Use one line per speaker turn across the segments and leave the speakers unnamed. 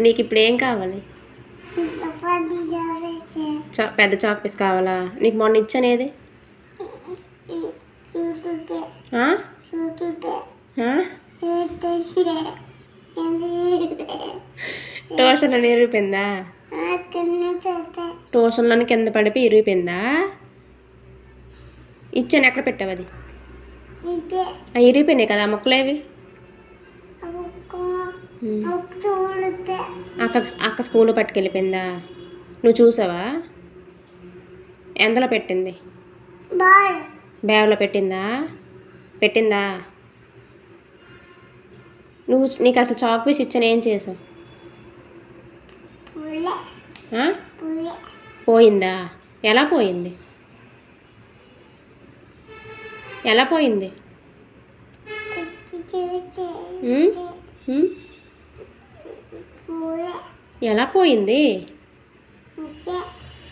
నీకు ఇప్పుడు ఏం కావాలి? పెద్ద చాక్ పీస్ కావాలా? నీకు మొన్న ఇచ్చానేది ట్యూషన్లో ఇరిగిపోయిందా? ట్యూషన్లో కింద పడిపోయి ఇరిగిపోయిందా? ఇచ్చాను, ఎక్కడ పెట్టావు అది? ఇరిగిపోయినాయి కదా మొక్కలేవి. అక్క స్కూల్ పట్టుకెళ్ళిపోయిందా? నువ్వు చూసావా? ఎంతలో పెట్టింది? బ్యాగ్లో పెట్టిందా? నీకు అసలు చాక్ పీస్ ఇచ్చాను, ఏం చేసావు? పోయిందా? ఎలా పోయింది? ఎలా పోయింది? ఎలా పోయింది?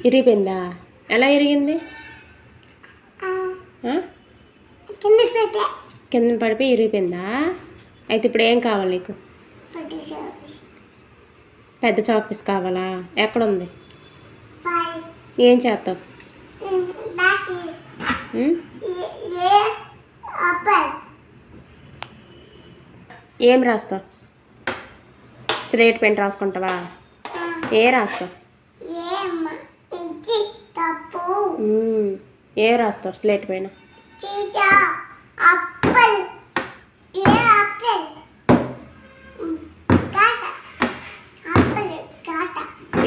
ఇరిగిపోయిందా? ఎలా ఇరిగింది? కింద పడిపోయి ఇరిగిపోయిందా? అయితే ఇప్పుడు ఏం కావాలి నీకు? పెద్ద చాక్ పీస్ కావాలా? ఎక్కడుంది? ఏం చేస్తావు? ఏం రాస్తావు? స్లేట్ పెన్ రాసుకుంటావా? ఏ రాస్తావు? ఏ రాస్తావు స్లేట్ పైన?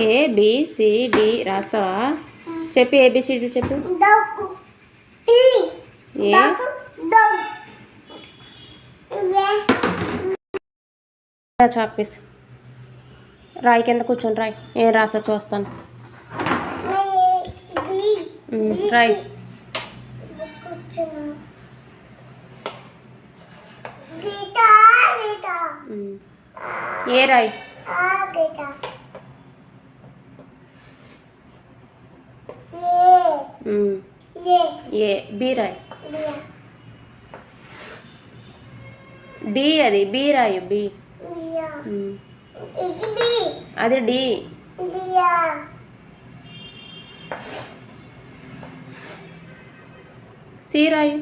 ABCD రాస్తావా? చెప్పి ABCD చెప్పు. చాక్ పీస్ రాయి, కింద కూర్చొని రాయి. ఏం రాస్తా చూస్తాను. రాయి. ఏ రాయి? బి రాయి. డి, అది బి రాయి. బి అది డి. సి రాయి.